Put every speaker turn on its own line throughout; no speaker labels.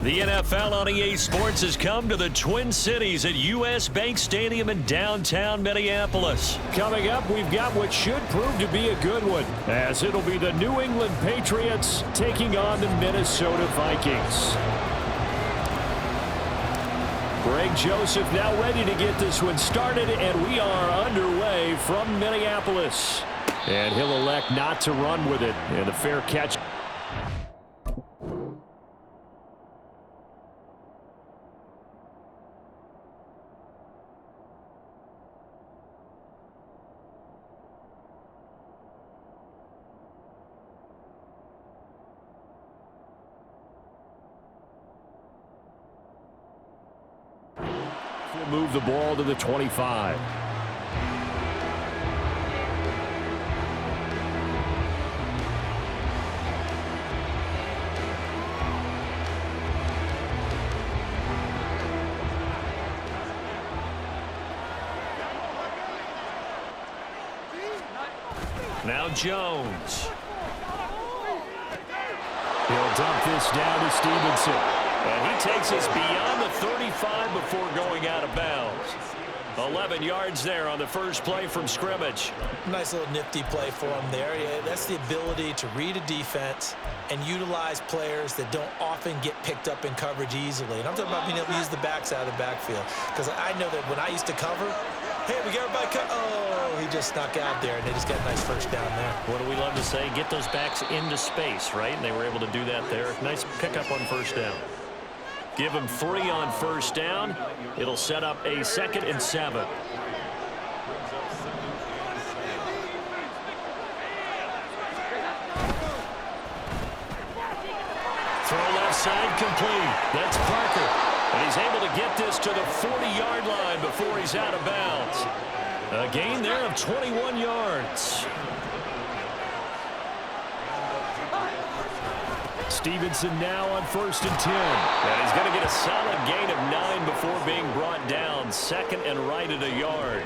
The NFL on EA Sports has come to the Twin Cities at U.S. Bank Stadium in downtown Minneapolis. Coming up, we've got what should prove to be a good one, as it'll be the New England Patriots taking on the Minnesota Vikings. Greg Joseph now ready to get this one started, and we are underway from Minneapolis. And he'll elect not to run with it, and a fair catch. We'll move the ball to the 25. Now Jones. He'll dump this down to Stevenson. And he takes us beyond the 35 before going out of bounds. 11 yards there on the first play from scrimmage.
Nice little nifty play for him there. Yeah, that's the ability to read a defense and utilize players that don't often get picked up in coverage easily. And I'm talking about being able to use the backs out of the backfield. Because I know that when I used to cover, hey, we got everybody cut. Oh, he just snuck out there, and they just got a nice first down there.
What do we love to say? Get those backs into space, right? And they were able to do that there. Nice pickup on first down. Give him 3 on first down. It'll set up a 2nd and 7. Throw left side complete. That's Parker. And he's able to get this to the 40-yard line before he's out of bounds. A gain there of 21 yards. Stevenson now on 1st and 10. And he's going to get a solid gain of 9 before being brought down. 2nd and right at a yard.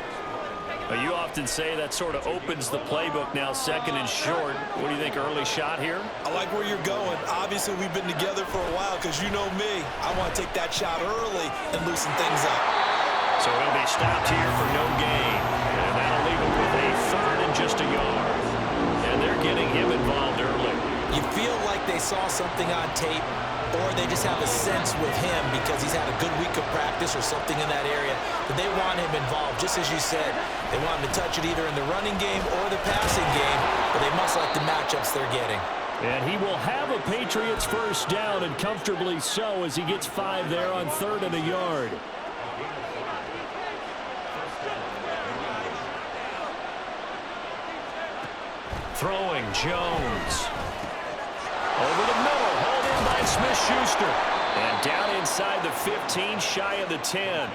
You often say that sort of opens the playbook now, 2nd and short. What do you think, early shot here?
I like where you're going. Obviously, we've been together for a while because you know me. I want to take that shot early and loosen things up.
So he'll be stopped here for no gain. And that'll leave him with a 3rd and just a yard. And they're getting him involved early.
You feel like they saw something on tape, or they just have a sense with him because he's had a good week of practice or something in that area, but they want him involved. Just as you said, they want him to touch it either in the running game or the passing game, but they must like the matchups they're getting.
And he will have a Patriots first down, and comfortably so, as he gets 5 there on 3rd and a yard. Throwing Jones. Over the middle, hauled in by Smith-Schuster. And down inside the 15, shy of the 10.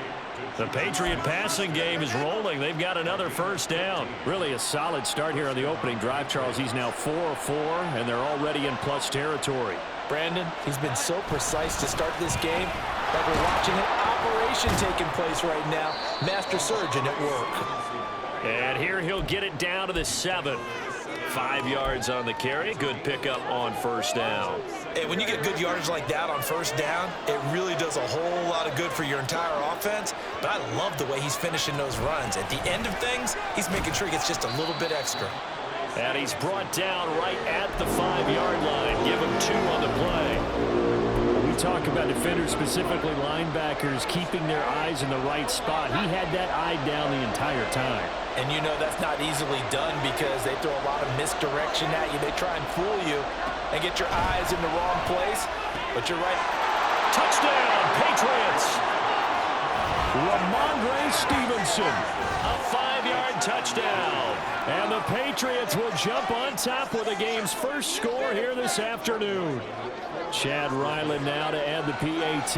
The Patriot passing game is rolling. They've got another first down. Really a solid start here on the opening drive, Charles. He's now 4-4, and they're already in plus territory.
Brandon, he's been so precise to start this game that we're watching an operation taking place right now. Master surgeon at work.
And here he'll get it down to the 7. 5 yards on the carry. Good pickup on first down.
And when you get good yardage like that on first down, it really does a whole lot of good for your entire offense. But I love the way he's finishing those runs. At the end of things, he's making sure he gets just a little bit extra.
And he's brought down right at the 5-yard line. Give him 2 on the play. We talk about defenders, specifically linebackers, keeping their eyes in the right spot. He had that eye down the entire time.
And you know that's not easily done because they throw a lot of misdirection at you. They try and fool you and get your eyes in the wrong place. But you're right.
Touchdown, Patriots! Ramondre Stevenson. A 5-yard touchdown. And the Patriots will jump on top with the game's first score here this afternoon. Chad Ryland now to add the PAT.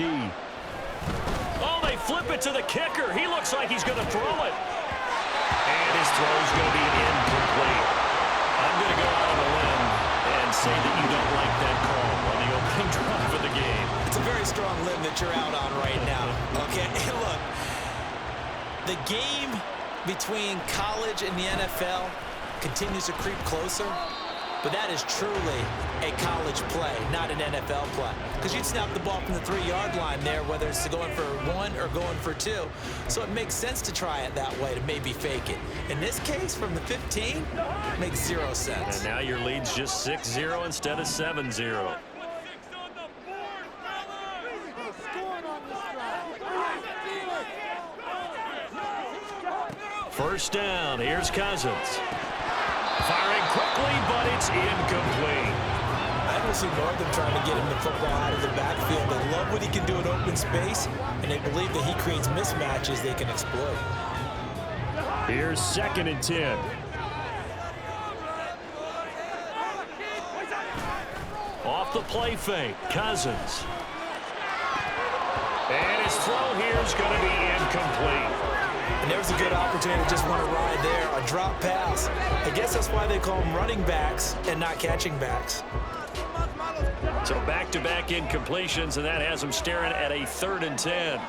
Oh, they flip it to the kicker. He looks like he's going to throw it. And his throw's going to be incomplete. I'm going to go out on a limb and say that you don't like that call on the opening drive of the game.
It's a very strong limb that you're out on right now. Okay, and look, the game between college and the NFL continues to creep closer. But that is truly a college play, not an NFL play. Because you'd snap the ball from the 3-yard line there, whether it's going for 1 or going for 2. So it makes sense to try it that way, to maybe fake it. In this case, from the 15, makes 0 sense.
And now your lead's just 6-0 instead of 7-0. First down, here's Cousins. Firing quickly, but it's incomplete.
I don't see Northam trying to get him the football out of the backfield. They love what he can do in open space, and they believe that he creates mismatches they can exploit.
Here's 2nd and 10. Off the play fake, Cousins. And his throw here is going to be incomplete.
And there's a good opportunity to just want to ride there, a drop pass. I guess that's why they call them running backs and not catching backs.
So back-to-back incompletions, and that has him staring at a 3rd and 10.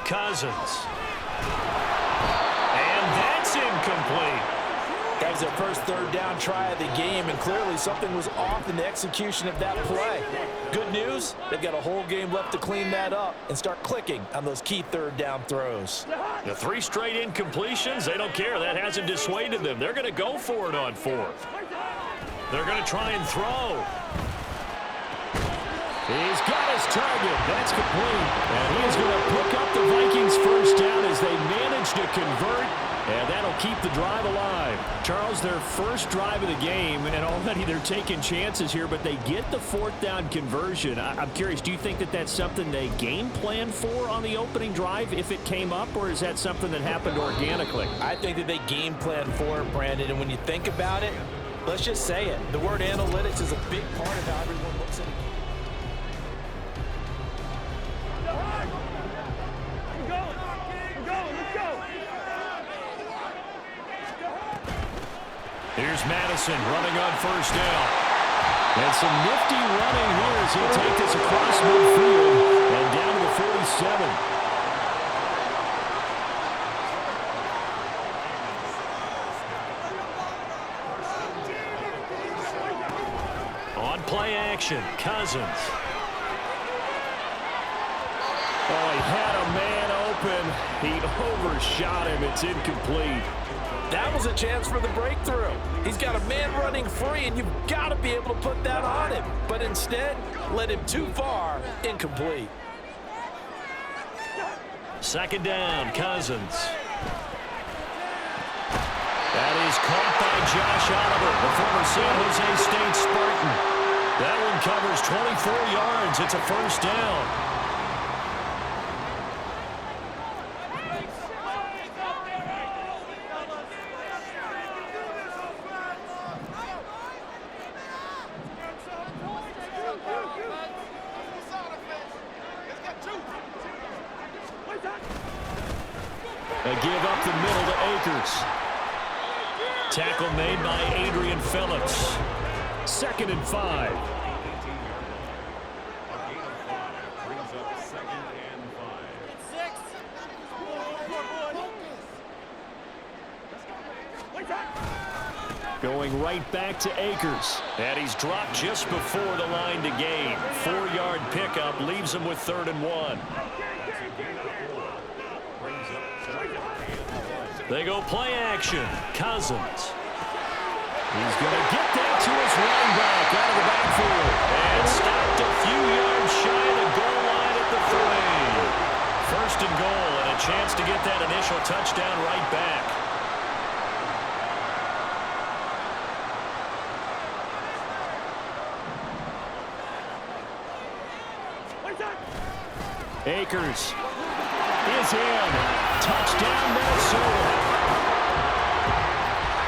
Cousins. And that's incomplete.
That was their first 3rd down try of the game, and clearly something was off in the execution of that play. Good news, they've got a whole game left to clean that up and start clicking on those key 3rd down throws.
The 3 straight incompletions, they don't care. That hasn't dissuaded them. They're going to go for it on 4th. They're going to try and throw. He's got his target. That's complete. And he is going to pick up the Vikings first down as they manage to convert. And that'll keep the drive alive. Charles, their first drive of the game, and already they're taking chances here, but they get the 4th down conversion. I'm curious, do you think that that's something they game plan for on the opening drive if it came up, or is that something that happened organically?
I think that they game plan for it, Brandon, and when you think about it, let's just say it. The word analytics is a big part of how everyone looks at it.
Here's Madison running on first down. And some nifty running here as he'll take this across midfield and down to the 47. On play action, Cousins. Oh, he had a man open. He overshot him. It's incomplete.
That was a chance for the breakthrough. He's got a man running free, and you've got to be able to put that on him. But instead, led him too far, incomplete.
2nd down, Cousins. That is caught by Josh Oliver, the former San Jose State Spartan. That one covers 24 yards. It's a first down. They give up the middle to Akers. Tackle made by Adrian Phillips. 2nd and 5. Going right back to Akers. And he's dropped just before the line to gain. 4-yard pickup leaves him with 3rd and 1. They go play action. Cousins. He's going to get that to his running back out of the backfield. And stopped a few yards shy of the goal line at the 3. 1st and goal, and a chance to get that initial touchdown right back. Akers is in. Touchdown, Minnesota.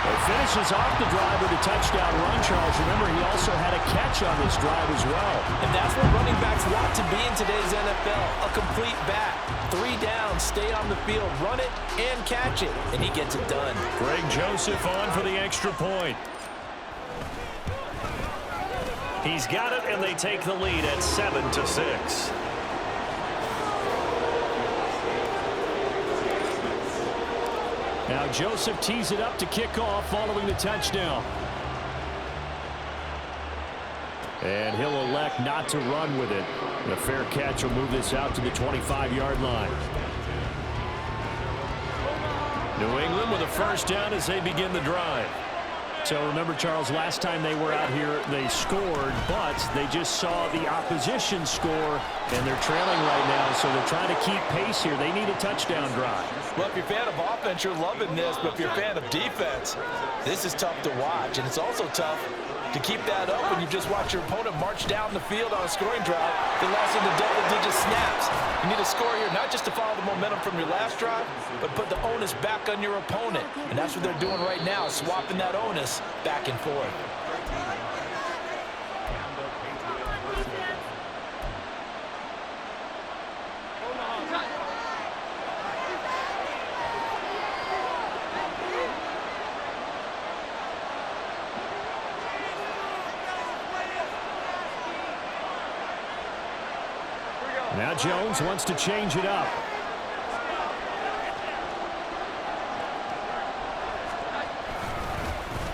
It finishes off the drive with a touchdown run, Charles. Remember, he also had a catch on this drive as well.
And that's what running backs want to be in today's NFL, a complete back. 3 down, stay on the field, run it, and catch it, and he gets it done.
Greg Joseph on for the extra point. He's got it, and they take the lead at 7-6. Now Joseph tees it up to kick off following the touchdown. And he'll elect not to run with it. The fair catch will move this out to the 25-yard line. New England with a first down as they begin the drive. So remember, Charles, last time they were out here, they scored, but they just saw the opposition score, and they're trailing right now, so they're trying to keep pace here. They need a touchdown drive.
Well, if you're a fan of offense, you're loving this, but if you're a fan of defense, this is tough to watch, and it's also tough to keep that up when you just watch your opponent march down the field on a scoring drive. They lost into double-digit snaps. You need a score here, not just to follow the momentum from your last drive, but put the onus back on your opponent. And that's what they're doing right now, swapping that onus back and forth.
Now Jones wants to change it up.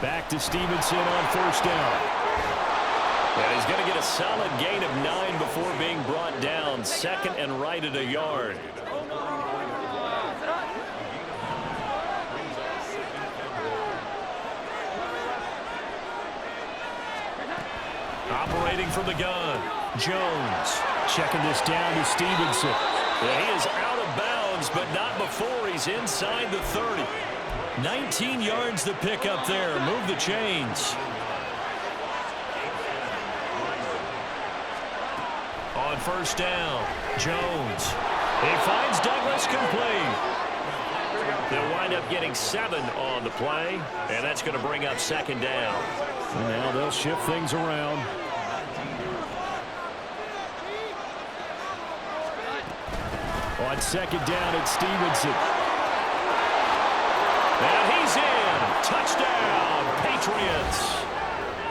Back to Stevenson on first down. And he's going to get a solid gain of 9 before being brought down. Second and right at a yard. Operating from the gun, Jones checking this down to Stevenson. And he is out of bounds, but not before he's inside the 30. 19 yards to pick up there. Move the chains. On first down, Jones. He finds Douglas complete. They'll wind up getting 7 on the play, and that's going to bring up second down. Now they'll shift things around. On second down, it's Stevenson. And he's in. Touchdown, Patriots.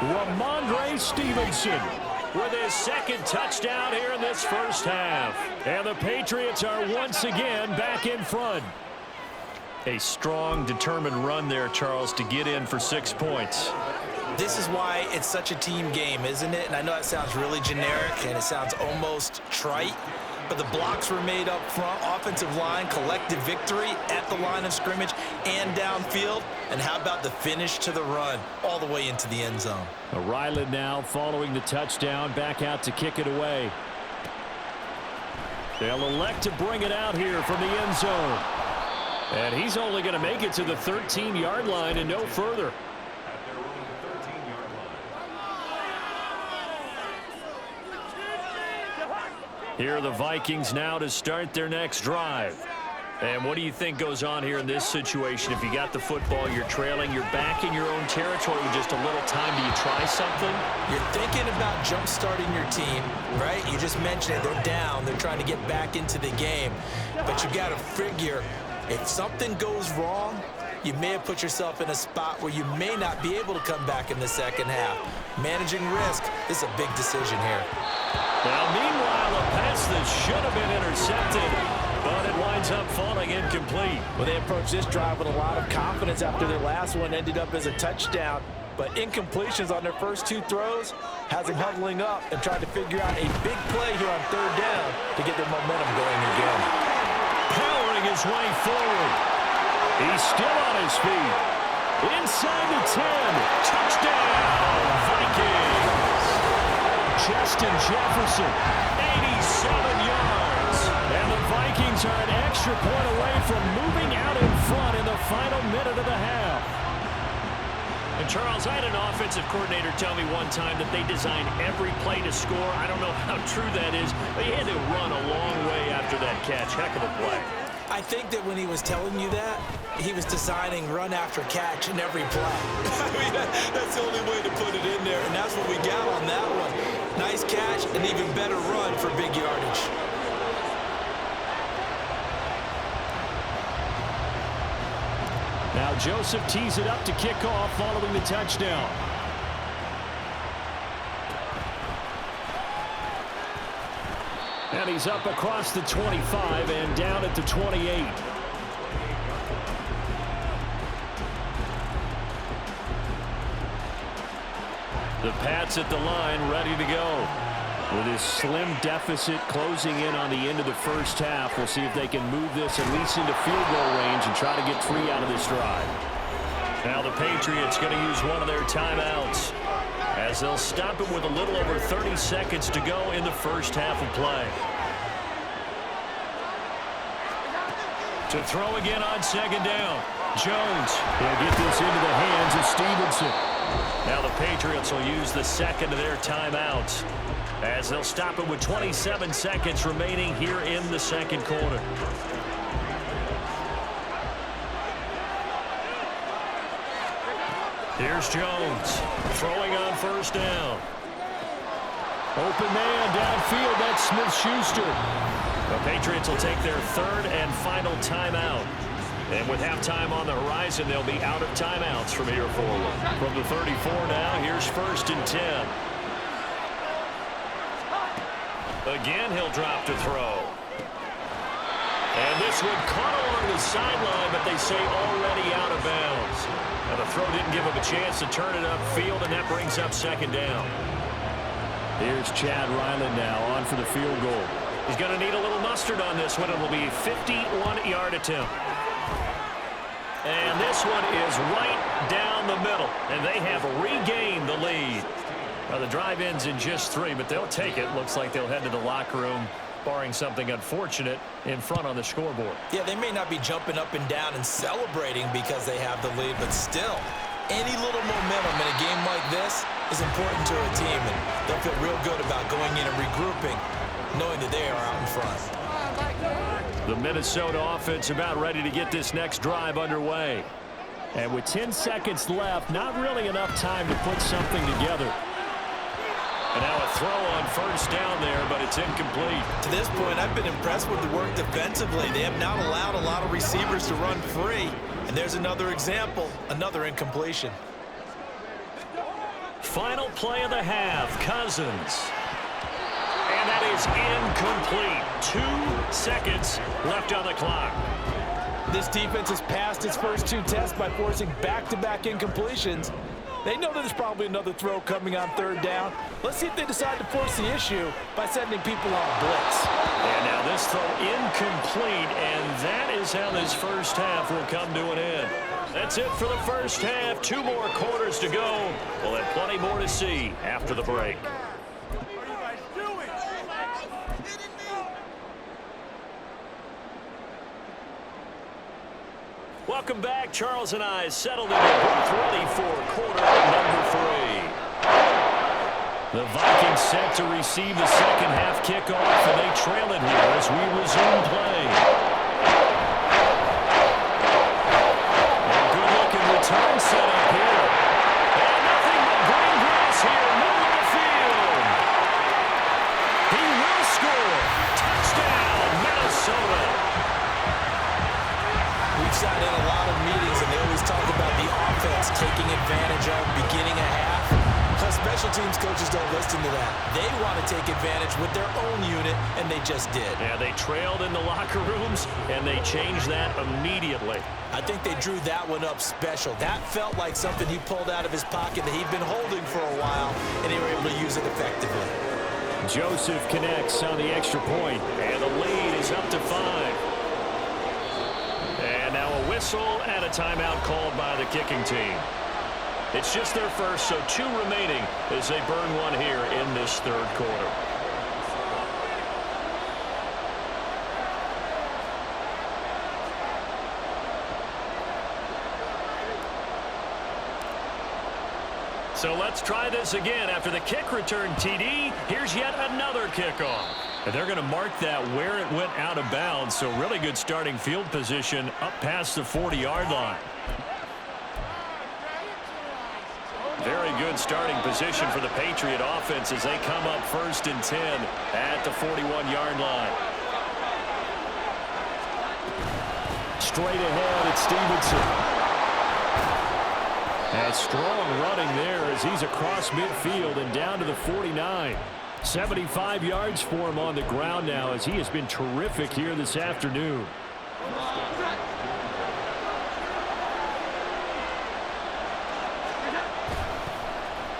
Ramondre Stevenson with his second touchdown here in this first half. And the Patriots are once again back in front. A strong, determined run there, Charles, to get in for 6 points.
This is why it's such a team game, isn't it? And I know that sounds really generic and it sounds almost trite, but the blocks were made up front, offensive line, collective victory at the line of scrimmage and downfield. And how about the finish to the run all the way into the end zone?
Ryland now following the touchdown, back out to kick it away. They'll elect to bring it out here from the end zone. And he's only going to make it to the 13-yard line and no further. Here are the Vikings now to start their next drive. And what do you think goes on here in this situation? If you got the football, you're trailing, you're back in your own territory with just a little time. Do you try something?
You're thinking about jump-starting your team, right? You just mentioned it. They're down. They're trying to get back into the game. But you got to figure, if something goes wrong, you may have put yourself in a spot where you may not be able to come back in the second half. Managing risk, this is a big decision here.
Now, meanwhile, a pass that should have been intercepted, but it winds up falling incomplete.
Well, they approached this drive with a lot of confidence after their last one ended up as a touchdown. But incompletions on their first 2 throws has them huddling up and trying to figure out a big play here on third down to get their momentum going again.
Powering his way forward. He's still on his feet. Inside the 10. Touchdown, Vikings. Justin Jefferson, 87 yards. And the Vikings are an extra point away from moving out in front in the final minute of the half. And Charles, I had an offensive coordinator tell me one time that they design every play to score. I don't know how true that is, but he had to run a long way after that catch. Heck of a play.
I think that when he was telling you that, he was designing run after catch in every play. I mean, that's the only way to put it in there, and that's what we got on that one. Nice catch, an even better run for big yardage.
Now Joseph tees it up to kick off following the touchdown. And he's up across the 25 and down at the 28. The Pats at the line, ready to go. With his slim deficit closing in on the end of the first half, we'll see if they can move this at least into field goal range and try to get 3 out of this drive. Now the Patriots going to use one of their timeouts as they'll stop it with a little over 30 seconds to go in the first half of play. To throw again on second down. Jones will get this into the hands of Stevenson. Now the Patriots will use the second of their timeouts as they'll stop it with 27 seconds remaining here in the second quarter. Here's Jones throwing on first down. Open man downfield. That's Smith-Schuster. The Patriots will take their third and final timeout. And with halftime on the horizon, they'll be out of timeouts from here forward. From the 34 now, here's 1st and 10. Again, he'll drop to throw. And this one caught along the sideline, but they say already out of bounds. Now the throw didn't give him a chance to turn it upfield, and that brings up second down. Here's Chad Ryland now on for the field goal. He's going to need a little mustard on this one. It will be a 51-yard attempt. And this one is right down the middle, and they have regained the lead. Now the drive ends in just 3, but they'll take it. Looks like they'll head to the locker room, barring something unfortunate, in front on the scoreboard.
Yeah, they may not be jumping up and down and celebrating because they have the lead, but still, any little momentum in a game like this is important to a team, and they'll feel real good about going in and regrouping, knowing that they are out in front.
The Minnesota offense about ready to get this next drive underway. And with 10 seconds left, not really enough time to put something together. And now a throw on first down there, but it's incomplete.
To this point, I've been impressed with the work defensively. They have not allowed a lot of receivers to run free. And there's another example, another incompletion.
Final play of the half, Cousins. And that is incomplete. 2 seconds left on the clock.
This defense has passed its first 2 tests by forcing back-to-back incompletions. They know that there's probably another throw coming on third down. Let's see if they decide to force the issue by sending people on a blitz.
And now this throw incomplete, and that is how this first half will come to an end. That's it for the first half. 2 more quarters to go. We'll have plenty more to see after the break. Welcome back. Charles and I settled in the booth ready for quarter number 3. The Vikings set to receive the second half kickoff, and they trail it here as we resume play. A good-looking return set up here. And nothing but green grass here, middle of the field. He will score. Touchdown, Minnesota.
We've sat in a lot of meetings, and they always talk about the offense taking advantage of beginning a half. Plus, special teams coaches don't listen to that. They want to take advantage with their own unit, and they just did.
Yeah, they trailed in the locker rooms, and they changed that immediately.
I think they drew that one up special. That felt like something he pulled out of his pocket that he'd been holding for a while, and they were able to use it effectively.
Joseph connects on the extra point, and the lead is up to 5. And now a whistle and a timeout called by the kicking team. It's just their first, so 2 remaining as they burn one here in this third quarter. So let's try this again. After the kick return TD, here's yet another kickoff. And they're going to mark that where it went out of bounds, so really good starting field position up past the 40-yard line. Very good starting position for the Patriot offense as they come up 1st and 10 at the 41-yard line. Straight ahead, it's Stevenson. And strong running there as he's across midfield and down to the 49. 75 yards for him on the ground now as he has been terrific here this afternoon.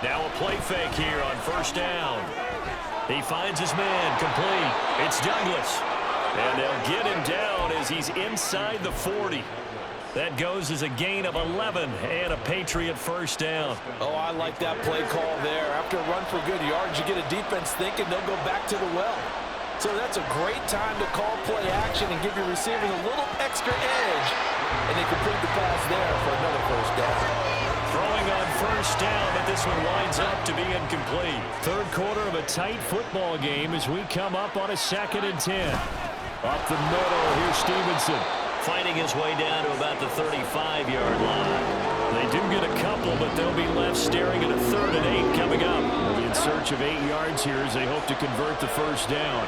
Now a play fake here on first down. He finds his man complete. It's Douglas. And they'll get him down as he's inside the 40. That goes as a gain of 11 and a Patriot first down.
Oh, I like that play call there. After a run for good yards, you get a defense thinking they'll go back to the well. So that's a great time to call play action and give your receivers a little extra edge. And they complete the pass there for another first down.
Throwing on first down, but this one winds up to be incomplete. Third quarter of a tight football game as we come up on a 2nd and 10. Up the middle, here's Stevenson. Fighting his way down to about the 35-yard line. They do get a couple, but they'll be left staring at a 3rd and 8 coming up. They'll be in search of 8 yards here as they hope to convert the first down.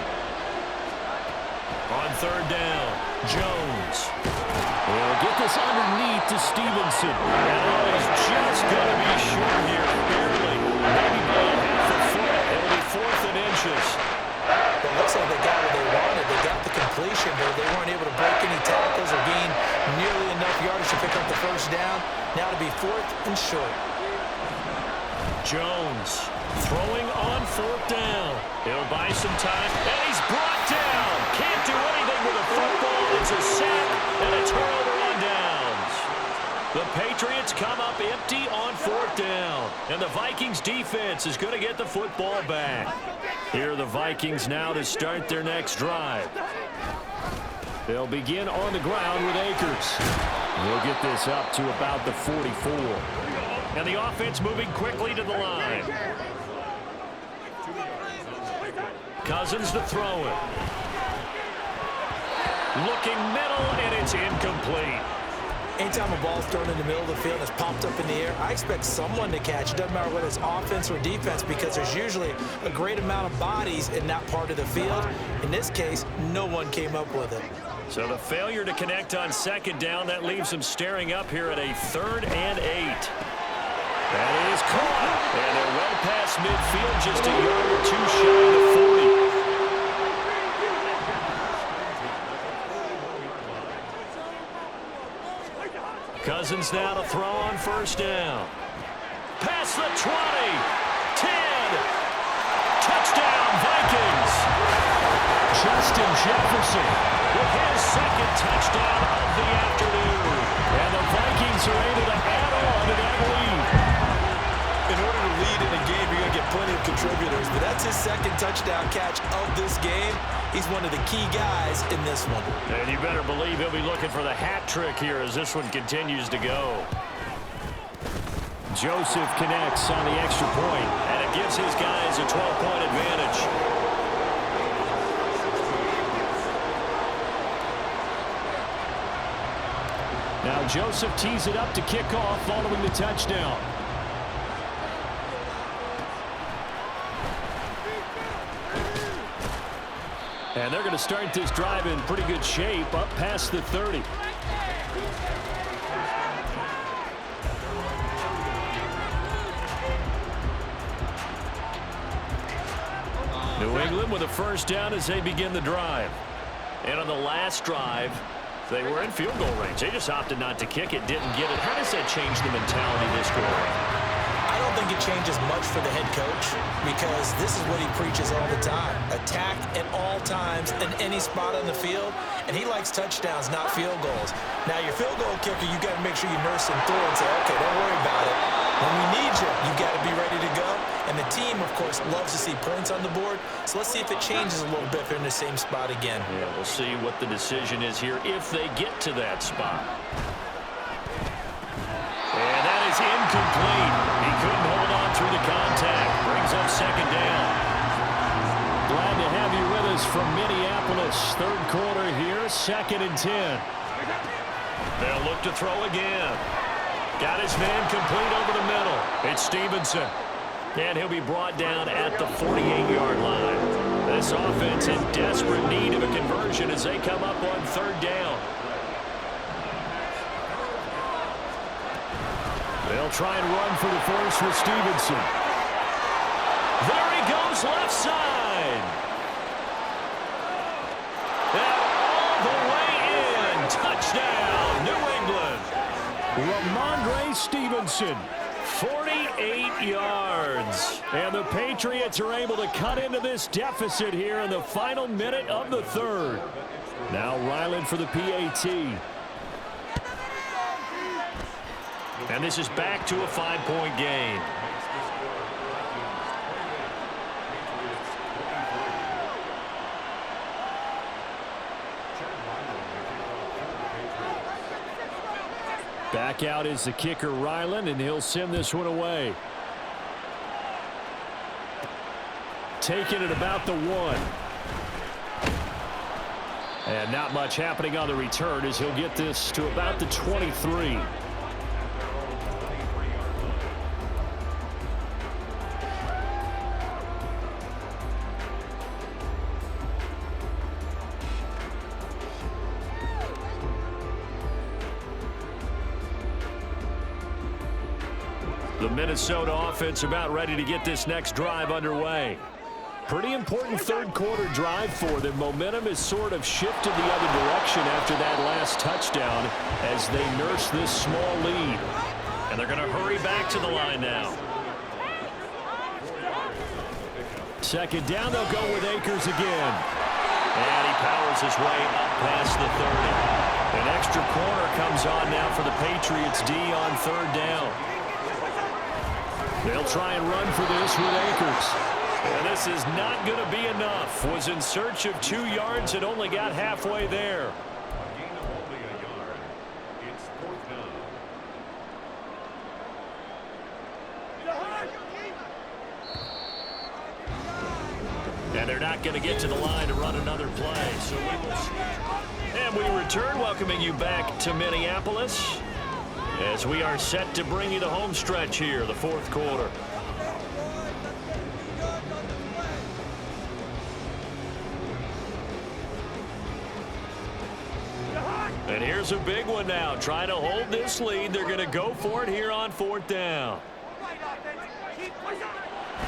On 3rd down, Jones. They'll get this underneath to Stevenson. And he's just going to be short here, barely. Maybe by a half a foot. It'll be 4th and inches.
It looks like they got what they wanted. They got the completion, but they weren't able to break any tackles or gain nearly enough yardage to pick up the first down. Now to be 4th and short.
Jones throwing on 4th down. He'll buy some time, and he's brought down. Can't do anything with a football. It's a sack and a turnover on downs. The Patriots come up empty on 4th down, and the Vikings defense is going to get the football back. Here are the Vikings now to start their next drive. They'll begin on the ground with Akers. They'll get this up to about the 44. And the offense moving quickly to the line. Cousins to throw it. Looking middle, and it's incomplete.
Anytime a ball's thrown in the middle of the field and it's popped up in the air, I expect someone to catch it. Doesn't matter whether it's offense or defense, because there's usually a great amount of bodies in that part of the field. In this case, no one came up with it.
So the failure to connect on 2nd down, that leaves them staring up here at a 3rd and 8. That is caught. And they're well past midfield, just a yard or 2 shy of the 40. Cousins now to throw on first down. Past the 20. 10. Touchdown, Vikings. Justin Jefferson with his 2nd touchdown of the afternoon. And the Vikings are able to add on to that lead.
In order to lead in a game, you're going to get plenty of contributors, but that's his 2nd touchdown catch of this game. He's one of the key guys in this one.
And you better believe he'll be looking for the hat trick here as this one continues to go. Joseph connects on the extra point, and it gives his guys a 12-point advantage. Now Joseph tees it up to kick off following the touchdown. And they're going to start this drive in pretty good shape, up past the 30. New England with a first down as they begin the drive. And on the last drive, they were in field goal range. They just opted not to kick it, didn't get it. How does that change the mentality this go around?
I don't think it changes much for the head coach, because this is what he preaches all the time. Attack at all times in any spot on the field, and he likes touchdowns, not field goals. Now, your field goal kicker, you got to make sure you nurse him through and say, okay, don't worry about it. When we need you, you got to be ready to go. And the team, of course, loves to see points on the board. So let's see if it changes a little bit if they're in the same spot again.
Yeah, we'll see what the decision is here if they get to that spot. And that is incomplete. He couldn't hold on through the contact. Brings up 2nd down. Glad to have you with us from Minneapolis. 3rd quarter here, 2nd and 10. They'll look to throw again. Got his man complete over the middle. It's Stevenson. And he'll be brought down at the 48-yard line. This offense in desperate need of a conversion as they come up on 3rd down. They'll try and run for the first with Stevenson. There he goes, left side. And all the way in. Touchdown, New England. Ramondre Stevenson. 48 yards. And the Patriots are able to cut into this deficit here in the final minute of the third. Now Ryland for the PAT. And this is back to a 5-point game. Back out is the kicker, Ryland, and he'll send this one away. Taking it about the 1. And not much happening on the return as he'll get this to about the 23. The Minnesota offense about ready to get this next drive underway. Pretty important third-quarter drive for them. Momentum has sort of shifted the other direction after that last touchdown as they nurse this small lead. And they're going to hurry back to the line now. Second down, they'll go with Akers again. And he powers his way up past the 30. An extra corner comes on now for the Patriots D on third down. They'll try and run for this with Akers. And this is not going to be enough. Was in search of 2 yards and only got halfway there. And they're not going to get to the line to run another play. So we will see. And we return, welcoming you back to Minneapolis, as we are set to bring you the home stretch here, the fourth quarter. And here's a big one now. Trying to hold this lead. They're going to go for it here on fourth down.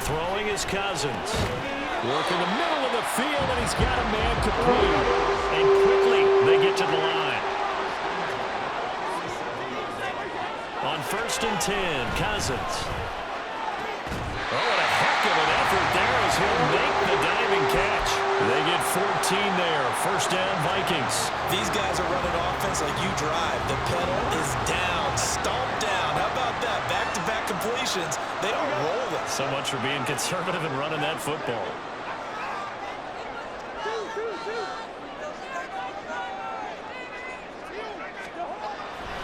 Throwing is Cousins. Working the middle of the field, and he's got a man complete. And quickly they get to the line. On 1st and 10, Cousins. Oh, what a heck of an effort there as he'll make the diving catch. They get 14 there. First down, Vikings.
These guys are running offense like you drive. The pedal is down, stomped down. How about that? Back-to-back completions. They are rolling.
So much for being conservative and running that football.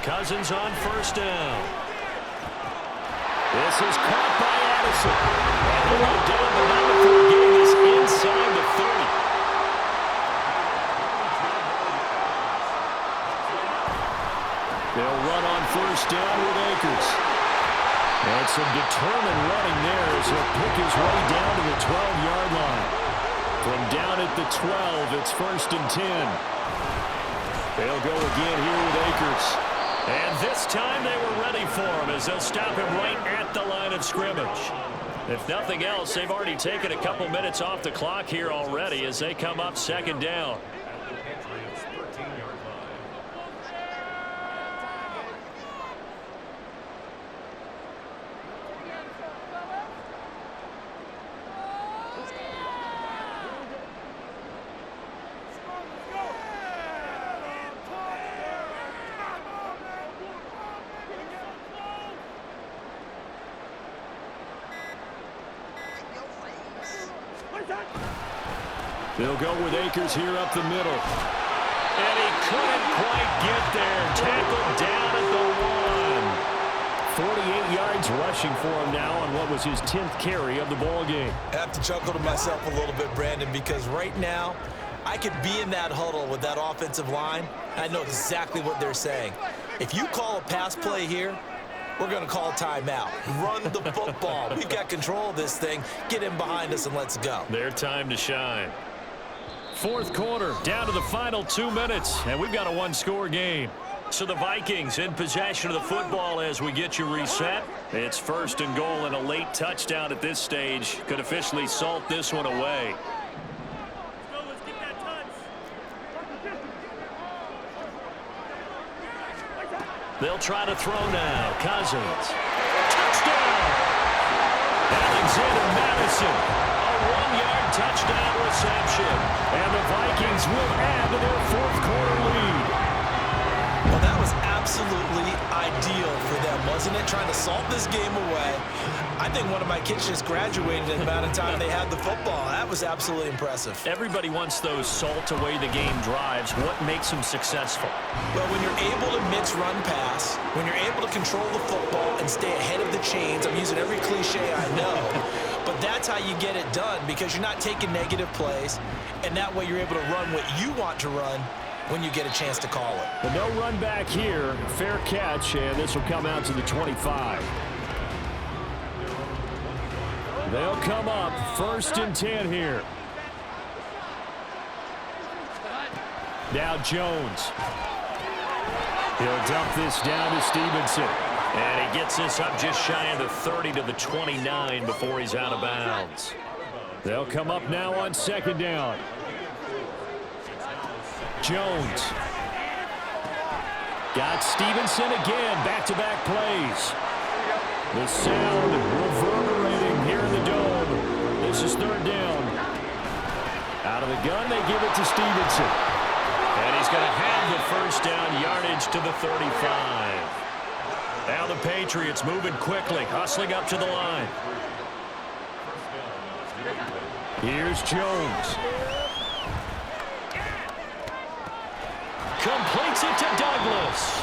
Cousins on first down. This is caught by Addison. And they'll go down the line before getting this inside the 30. They'll run on first down with Akers. And some determined running there as he'll pick his way down to the 12-yard line. From down at the 12, it's 1st and 10. They'll go again here with Akers. And this time they were ready for him as they'll stop him right at the line of scrimmage. If nothing else, they've already taken a couple minutes off the clock here already as they come up second down. They'll go with Akers here up the middle. And he couldn't quite get there. Tackled down at the 1. 48 yards rushing for him now on what was his 10th carry of the ball game.
I have to chuckle to myself a little bit, Brandon, because right now I could be in that huddle with that offensive line. I know exactly what they're saying. If you call a pass play here, we're going to call timeout. Run the football. We've got control of this thing. Get in behind us and let's go.
Their time to shine. Fourth quarter, down to the final 2 minutes, and we've got a one-score game. So the Vikings in possession of the football as we get you reset. It's 1st and goal, and a late touchdown at this stage could officially salt this one away.
Let's get that touch.
They'll try to throw now. Cousins. touchdown. Alexander Madison, a 1-yard touchdown reception. And the Vikings will add to their fourth-quarter lead.
Well, that was absolutely ideal for them, wasn't it? Trying to salt this game away. I think one of my kids just graduated in the amount of time they had the football. That was absolutely impressive.
Everybody wants those salt-away-the-game drives. What makes them successful?
Well, when you're able to mix run-pass, when you're able to control the football and stay ahead of the chains, I'm using every cliche I know, but that's how you get it done because you're not taking negative plays, and that way you're able to run what you want to run when you get a chance to call it.
But no run back here. Fair catch, and this will come out to the 25. They'll come up 1st and 10 here. Now Jones. He'll dump this down to Stevenson. And he gets this up just shy of the 30 to the 29 before he's out of bounds. They'll come up now on 2nd down. Jones. Got Stevenson again. Back-to-back plays. The sound reverberating here in the dome. This is 3rd down. Out of the gun, they give it to Stevenson. And he's going to have the 1st down yardage to the 35. Now the Patriots moving quickly, hustling up to the line. Here's Jones. Completes it to Douglas.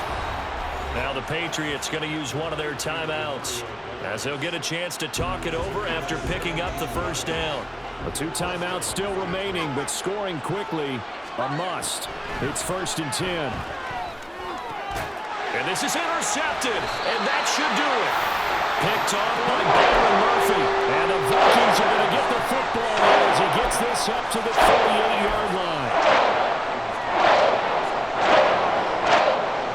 Now the Patriots going to use one of their timeouts as they'll get a chance to talk it over after picking up the 1st down. The 2 timeouts still remaining, but scoring quickly a must. It's 1st and 10. And this is intercepted, and that should do it. Picked off by Byron Murphy. And the Vikings are going to get the football as he gets this up to the 48-yard line.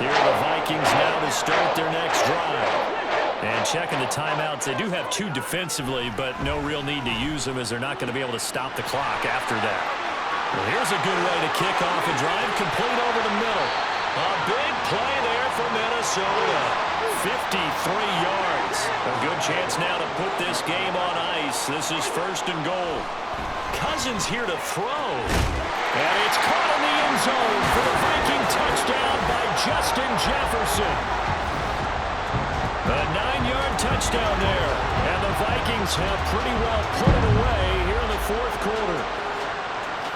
Here are the Vikings now to start their next drive. And checking the timeouts, they do have 2 defensively, but no real need to use them as they're not going to be able to stop the clock after that. Well, here's a good way to kick off a drive, complete over the middle. A big play there for Minnesota. 53 yards. A good chance now to put this game on ice. This is 1st and goal. Cousins here to throw. And it's caught in the end zone for the Viking touchdown by Justin Jefferson. A 9-yard touchdown there. And the Vikings have pretty well put it away here in the 4th quarter.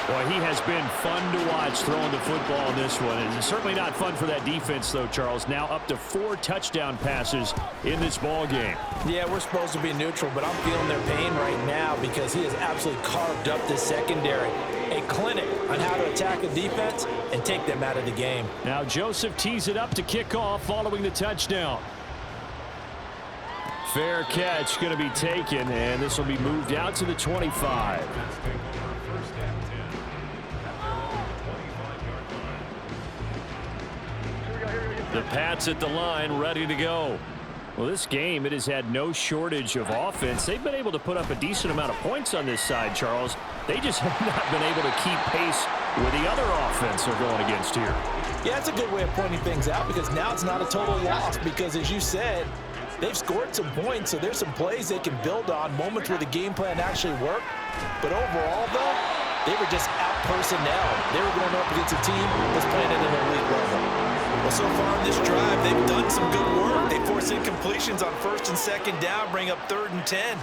Boy, he has been fun to watch throwing the football in this one. It's certainly not fun for that defense, though, Charles. Now up to 4 touchdown passes in this ball game. Yeah, we're supposed to be neutral, but I'm feeling their pain right now because he has absolutely carved up this secondary. A clinic on how to attack a defense and take them out of the game. Now Joseph tees it up to kick off following the touchdown. Fair catch going to be taken, and this will be moved out to the 25. The Pats at the line, ready to go. Well, this game, it has had no shortage of offense. They've been able to put up a decent amount of points on this side, Charles. They just have not been able to keep pace with the other offense they're going against here. Yeah, it's a good way of pointing things out because now it's not a total loss because, as you said, they've scored some points, so there's some plays they can build on, moments where the game plan actually worked. But overall, though, they were just out-personnel. They were going up against a team that's playing at an elite level. Well, so far in this drive, they've done some good work. They force incompletions on 1st and 2nd down, bring up 3rd and 10.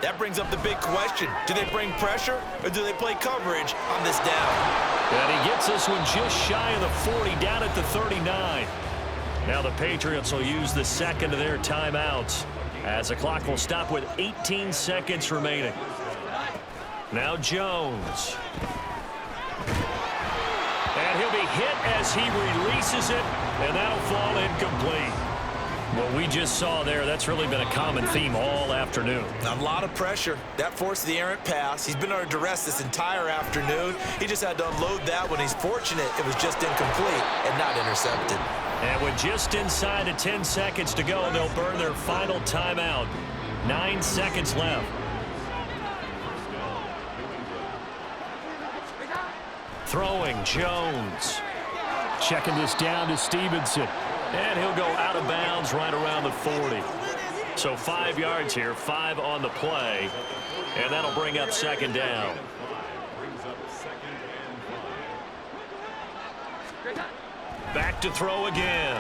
That brings up the big question. Do they bring pressure or do they play coverage on this down? And he gets this one just shy of the 40, down at the 39. Now the Patriots will use the 2nd of their timeouts as the clock will stop with 18 seconds remaining. Now Jones. And he'll be hit as he releases it, and that'll fall incomplete. What we just saw there, that's really been a common theme all afternoon. A lot of pressure. That forced the errant pass. He's been under duress this entire afternoon. He just had to unload that one. He's fortunate it was just incomplete and not intercepted. And with just inside of 10 seconds to go, they'll burn their final timeout. 9 seconds left. Throwing, Jones. Checking this down to Stevenson. And he'll go out of bounds right around the 40. So 5 yards here, 5 on the play, and that'll bring up second down. Back to throw again.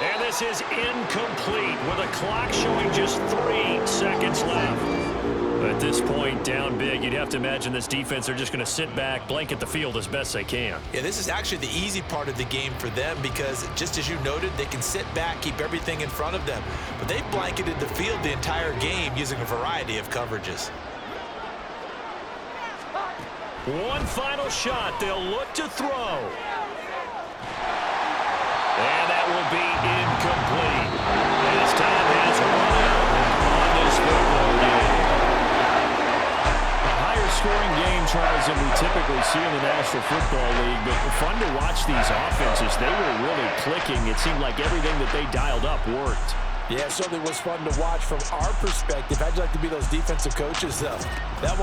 And this is incomplete with a clock showing just 3 seconds left. At this point, down big, you'd have to imagine this defense are just going to sit back, blanket the field as best they can.
Yeah, this is actually the easy part of the game for them because, just as you noted, they can sit back, keep everything in front of them. But they've blanketed the field the entire game using a variety of coverages.
One final shot. They'll look to throw. And that will be incomplete. As time has run out on this football game. A higher scoring game, Charles, than we typically see in the National Football League. But fun to watch these offenses. They were really clicking. It seemed like everything that they dialed up worked.
Yeah, it certainly was fun to watch from our perspective. How'd you like to be those defensive coaches, though? That